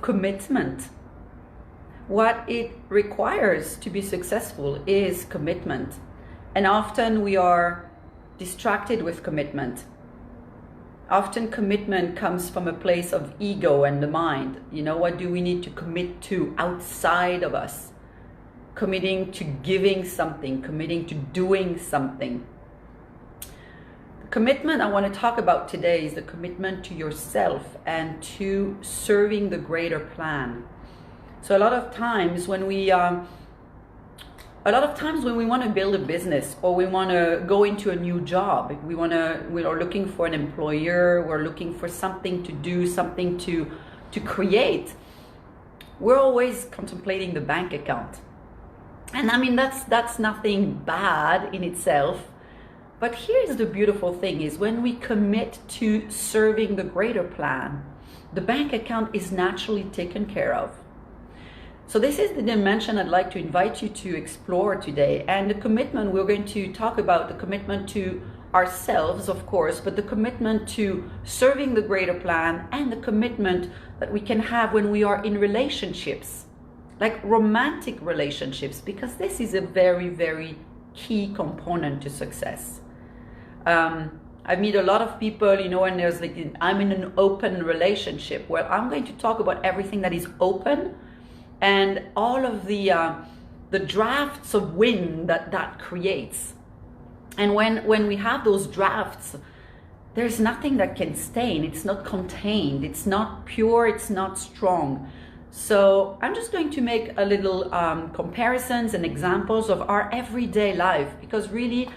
commitment. What it requires to be successful is commitment. And often we are distracted with commitment. Often commitment comes from a place of ego and the mind. You know, what do we need to commit to outside of us? Committing to giving something, committing to doing something. The commitment I want to talk about today is the commitment to yourself and to serving the greater plan. So a lot of times when we want to build a business, or we want to go into a new job, we are looking for an employer, we're looking for something to do, something to create, we're always contemplating the bank account. And I mean, that's nothing bad in itself. But here's the beautiful thing is when we commit to serving the greater plan, the bank account is naturally taken care of. So this is the dimension I'd like to invite you to explore today. And the commitment, we're going to talk about the commitment to ourselves, of course, but the commitment to serving the greater plan and the commitment that we can have when we are in relationships, like romantic relationships, because this is a very, very key component to success. I meet a lot of people, you know, and there's like, I'm in an open relationship. Well, I'm going to talk about everything that is open and all of the drafts of wind that creates. And when we have those drafts, there's nothing that can stain. It's not contained. It's not pure. It's not strong. So I'm just going to make a little comparisons and examples of our everyday life, because really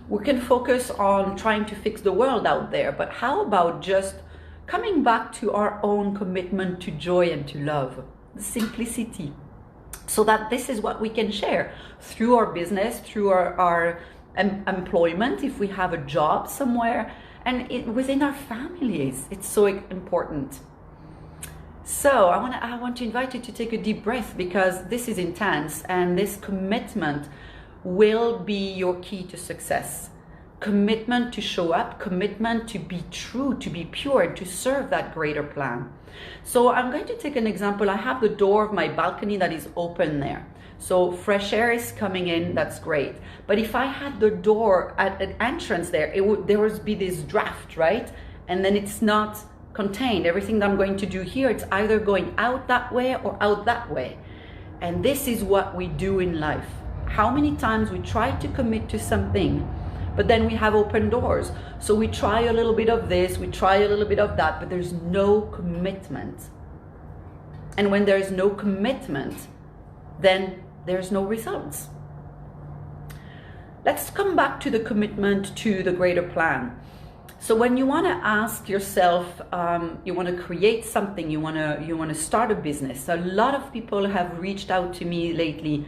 we can focus on trying to fix the world out there. But how about just coming back to our own commitment to joy and to love? The simplicity, so that this is what we can share through our business, through our employment, if we have a job somewhere, and within our families. It's so important. So I want to invite you to take a deep breath, because this is intense, and this commitment will be your key to success. Commitment to show up, commitment to be true, to be pure, and to serve that greater plan. So I'm going to take an example. I have the door of my balcony that is open there. So fresh air is coming in, that's great. But if I had the door at an entrance there would be this draft, right? And then it's not contained. Everything that I'm going to do here, it's either going out that way or out that way. And this is what we do in life. How many times we try to commit to something, but then we have open doors. So we try a little bit of this, we try a little bit of that, but there's no commitment. And when there's no commitment, then there's no results. Let's come back to the commitment to the greater plan. So when you want to ask yourself, you want to create something, you want to start a business. A lot of people have reached out to me lately.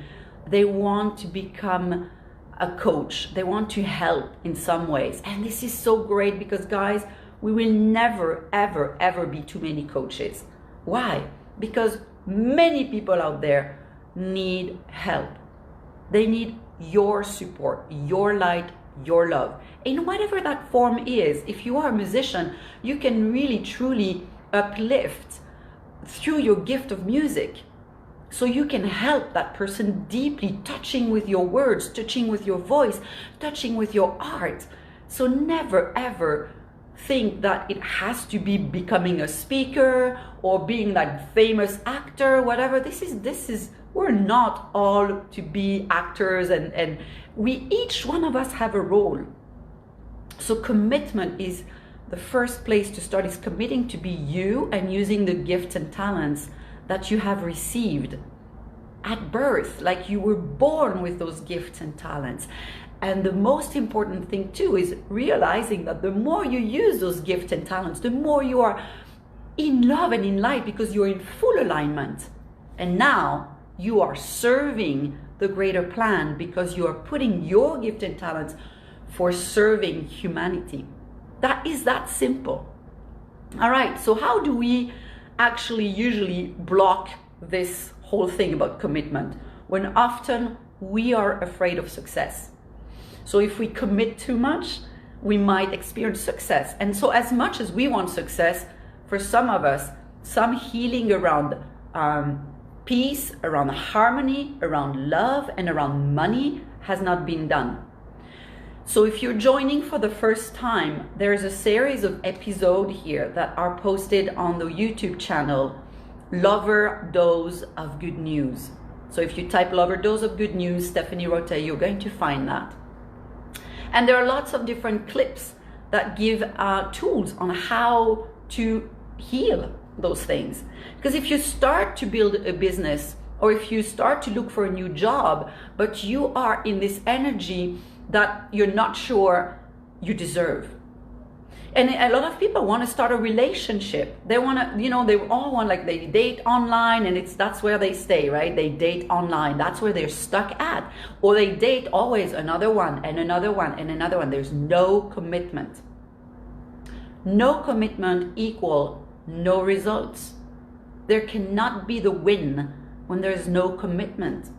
They want to become a coach. They want to help in some ways. And this is so great, because guys, we will never, ever, ever be too many coaches. Why? Because many people out there need help. They need your support, your light, your love, in whatever that form is. If you are a musician, you can really, truly uplift through your gift of music. So you can help that person deeply, touching with your words, touching with your voice, touching with your art. So never ever think that it has to be becoming a speaker or being that famous actor, whatever. This is we're not all to be actors, and we, each one of us, have a role. So commitment is the first place to start, is committing to be you and using the gifts and talents that you have received at birth, like you were born with those gifts and talents. And the most important thing too is realizing that the more you use those gifts and talents, the more you are in love and in light, because you're in full alignment. And now you are serving the greater plan, because you are putting your gift and talents for serving humanity. That is that simple. All right, so how do we actually usually block this whole thing about commitment? When often we are afraid of success. So if we commit too much, we might experience success. And so as much as we want success, for some of us, some healing around peace, around harmony, around love, and around money has not been done. So if you're joining for the first time, there's a series of episodes here that are posted on the YouTube channel, Lover Dose of Good News. So if you type Lover Dose of Good News, Stéphanie Rottet, you're going to find that. And there are lots of different clips that give tools on how to heal those things. Because if you start to build a business, or if you start to look for a new job, but you are in this energy that you're not sure you deserve. And a lot of people want to start a relationship. They want to, you know, they all want, like, they date online, and that's where they stay, right? They date online. That's where they're stuck at. Or they date always another one and another one and another one. There's no commitment. No commitment equal no results. There cannot be the win when there's no commitment.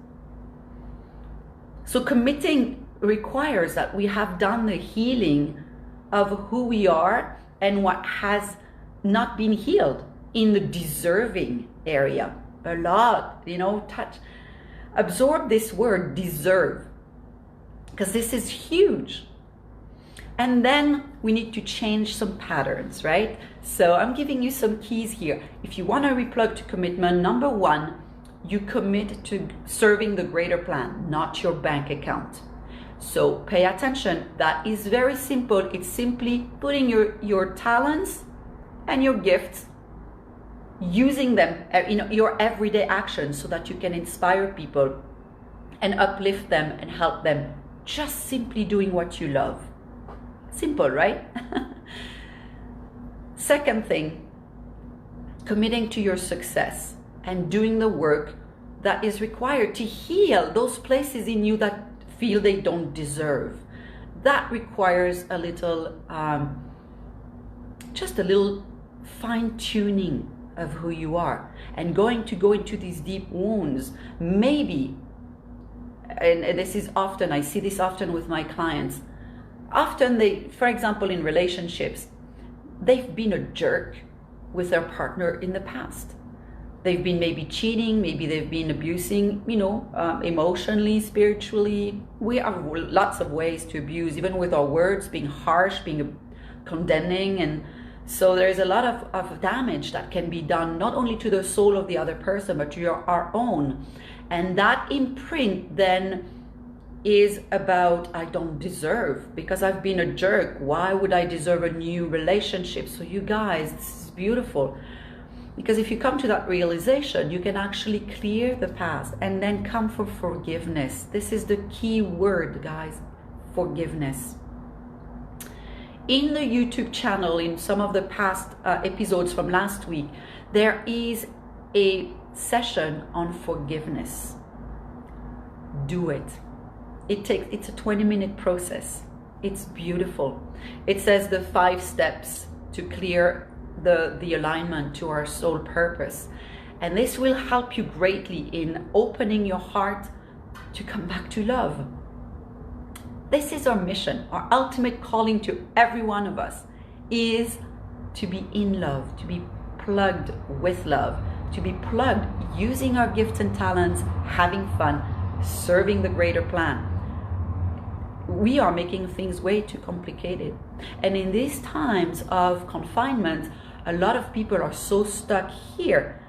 So committing requires that we have done the healing of who we are and what has not been healed in the deserving area. A lot, you know, absorb this word deserve, because this is huge. And then we need to change some patterns, right? So I'm giving you some keys here. If you want to replug to commitment, number one, you commit to serving the greater plan, not your bank account. So pay attention. That is very simple. It's simply putting your talents and your gifts, using them in your everyday actions so that you can inspire people and uplift them and help them, just simply doing what you love. Simple, right? Second thing, committing to your success and doing the work that is required to heal those places in you that feel they don't deserve. That requires a little, just a little fine-tuning of who you are, and going to go into these deep wounds. Maybe, and this is often, I see this often with my clients, often they, for example, in relationships, they've been a jerk with their partner in the past. They've been maybe cheating, maybe they've been abusing, you know, emotionally, spiritually. We have lots of ways to abuse, even with our words, being harsh, being condemning. And so there's a lot of damage that can be done, not only to the soul of the other person, but to our own. And that imprint then is about, I don't deserve, because I've been a jerk. Why would I deserve a new relationship? So you guys, this is beautiful. Because if you come to that realization, you can actually clear the past and then come for forgiveness. This is the key word, guys, forgiveness. In the YouTube channel, in some of the past episodes from last week, there is a session on forgiveness. Do it. It's a 20-minute process. It's beautiful. It says the 5 steps to clear the alignment to our soul purpose. And this will help you greatly in opening your heart to come back to love. This is our mission. Our ultimate calling to every one of us is to be in love, to be plugged with love, to be plugged using our gifts and talents, having fun, serving the greater plan. We are making things way too complicated. And in these times of confinement, a lot of people are so stuck here.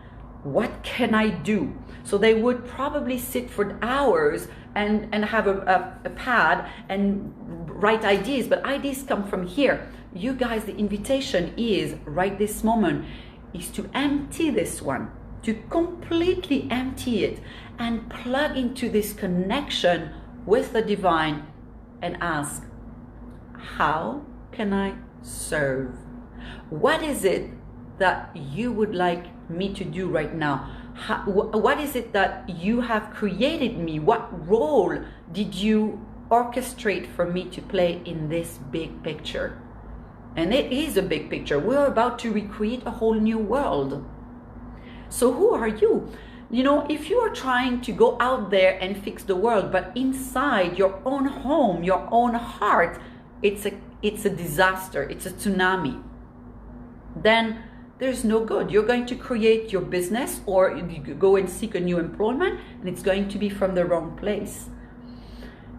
What can I do? So they would probably sit for hours and have a pad and write ideas, but ideas come from here. You guys, the invitation is, right this moment, is to empty this one, to completely empty it and plug into this connection with the divine and ask, how can I serve? What is it that you would like me to do right now? What is it that you have created me? What role did you orchestrate for me to play in this big picture? And it is a big picture. We're about to recreate a whole new world. So who are you? You know, if you are trying to go out there and fix the world, but inside your own home, your own heart, it's a disaster, it's a tsunami, then there's no good. You're going to create your business or you go and seek a new employment, and it's going to be from the wrong place.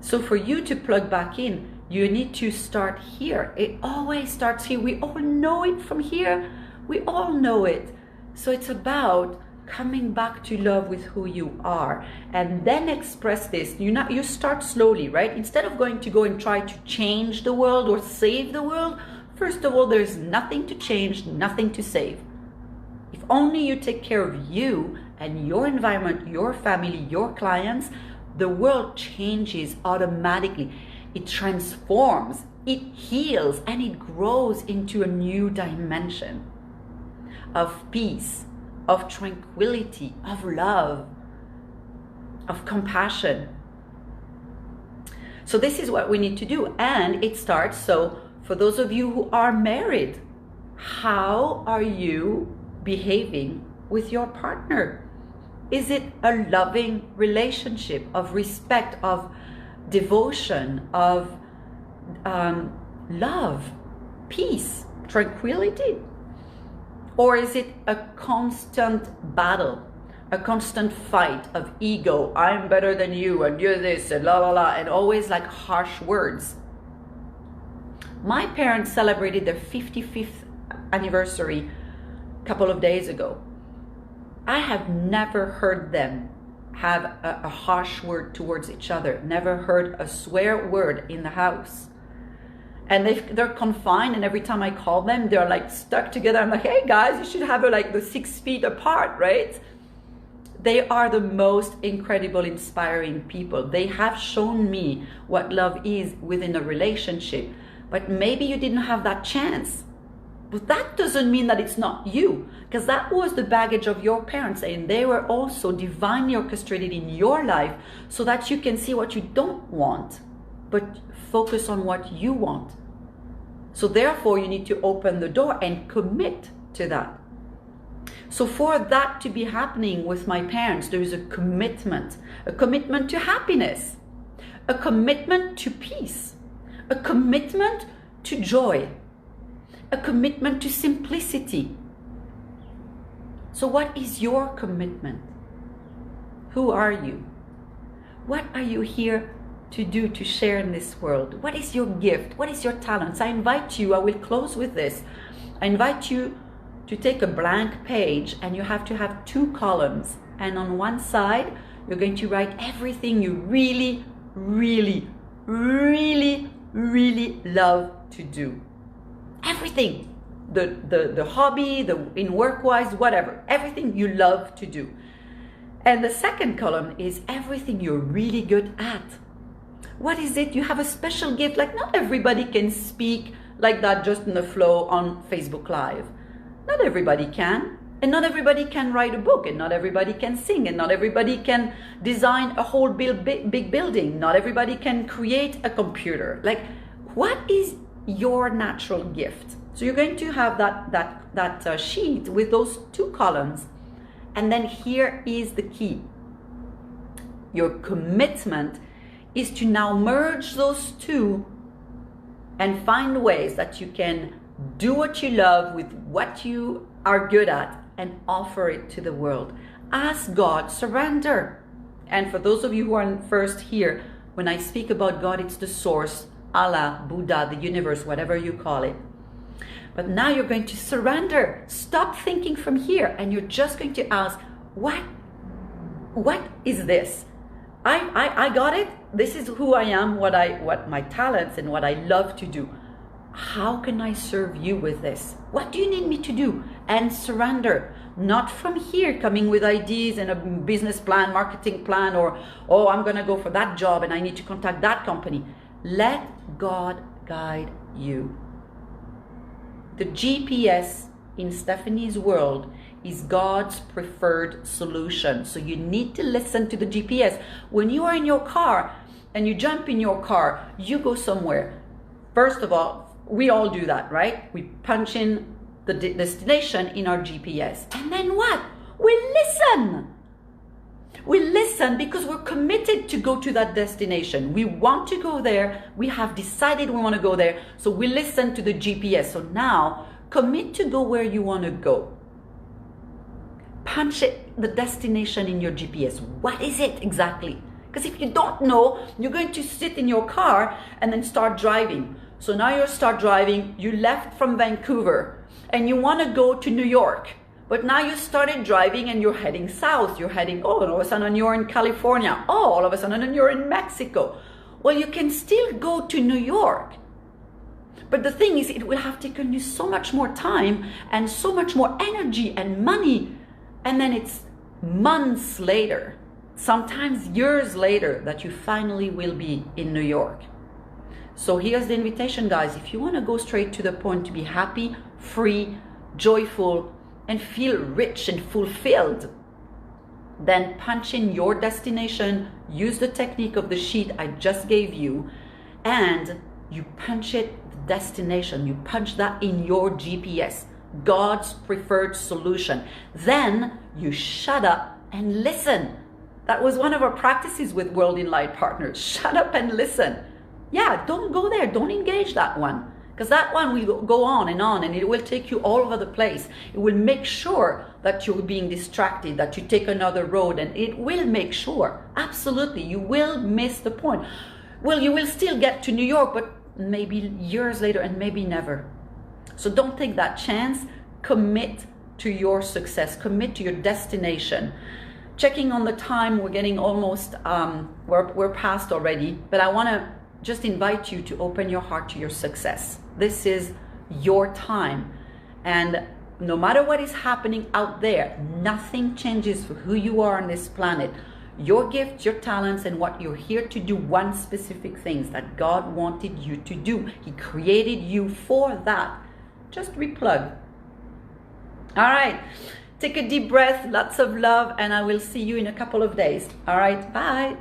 So for you to plug back in, you need to start here. It always starts here. We all know it from here. We all know it. So it's about coming back to love with who you are, and then express this. You start slowly, right? Instead of going and try to change the world or save the world, first of all, there's nothing to change, nothing to save. If only you take care of you and your environment, your family, your clients, the world changes automatically. It transforms, it heals, and it grows into a new dimension of peace, of tranquility, of love, of compassion. So this is what we need to do. And it starts, so for those of you who are married, how are you behaving with your partner? Is it a loving relationship of respect, of devotion, of love, peace, tranquility? Or is it a constant battle, a constant fight of ego? I'm better than you, and you're this, and la la la, and always like harsh words. My parents celebrated their 55th anniversary a couple of days ago. I have never heard them have a harsh word towards each other, never heard a swear word in the house. And they're confined, and every time I call them, they're like stuck together. I'm like, hey guys, you should have like the 6 feet apart, right? They are the most incredible, inspiring people. They have shown me what love is within a relationship. But maybe you didn't have that chance. But that doesn't mean that it's not you, because that was the baggage of your parents, and they were also divinely orchestrated in your life so that you can see what you don't want, but focus on what you want. So therefore, you need to open the door and commit to that. So for that to be happening with my parents, there is a commitment to happiness, a commitment to peace, a commitment to joy, a commitment to simplicity. So what is your commitment? Who are you? What are you here to do, to share in this world? What is your gift? What is your talents? I invite you, I will close with this. I invite you to take a blank page, and you have to have 2 columns. And on one side, you're going to write everything you really, really, really, really love to do. Everything. The hobby, in work-wise, whatever. Everything you love to do. And the second column is everything you're really good at. What is it? You have a special gift. Like, not everybody can speak like that just in the flow on Facebook Live. Not everybody can. And not everybody can write a book. And not everybody can sing. And not everybody can design a whole big building. Not everybody can create a computer. Like, what is your natural gift? So you're going to have that sheet with those 2 columns. And then here is the key. Your commitment is to now merge those 2 and find ways that you can do what you love with what you are good at and offer it to the world. Ask God, surrender. And for those of you who are first here, when I speak about God, it's the source, Allah, Buddha, the universe, whatever you call it. But now you're going to surrender. Stop thinking from here, and you're just going to ask, what is this? I got it. This is who I am, what my talents and what I love to do. How can I serve you with this? What do you need me to do? And surrender. Not from here coming with ideas and a business plan, marketing plan, or, oh, I'm going to go for that job and I need to contact that company. Let God guide you. The GPS in Stephanie's world is God's preferred solution. So you need to listen to the GPS. When you are in your car and you jump in your car, you go somewhere. First of all, we all do that, right? We punch in the destination in our GPS. And then what? We listen. We listen because we're committed to go to that destination. We want to go there. We have decided we want to go there. So we listen to the GPS. So now Commit to go where you want to go. Punch it, the destination in your GPS. What is it exactly? Because if you don't know, you're going to sit in your car and then start driving. So now you start driving, you left from Vancouver and you want to go to New York. But now you started driving and you're heading south. You're heading, oh, and all of a sudden you're in California. Oh, all of a sudden you're in Mexico. Well, you can still go to New York. But the thing is, it will have taken you so much more time and so much more energy and money. And then it's months later, sometimes years later, that you finally will be in New York. So here's the invitation, guys. If you want to go straight to the point, to be happy, free, joyful, and feel rich and fulfilled, then punch in your destination, use the technique of the sheet I just gave you, and you punch it, the destination, you punch that in your GPS, God's preferred solution. Then you shut up and listen. That was one of our practices with World INLIGHT partners. Shut up and listen. Yeah, don't go there. Don't engage that one. Because that one will go on and it will take you all over the place. It will make sure that you're being distracted, that you take another road, and it will make sure, absolutely, you will miss the point. Well, you will still get to New York, but maybe years later and maybe never. So don't take that chance. Commit to your success. Commit to your destination. Checking on the time, we're getting almost, we're past already, but I want to just invite you to open your heart to your success. This is your time. And no matter what is happening out there, nothing changes for who you are on this planet. Your gifts, your talents, and what you're here to do, one specific thing that God wanted you to do. He created you for that. Just replug. All right. Take a deep breath, lots of love, and I will see you in a couple of days. All right. Bye.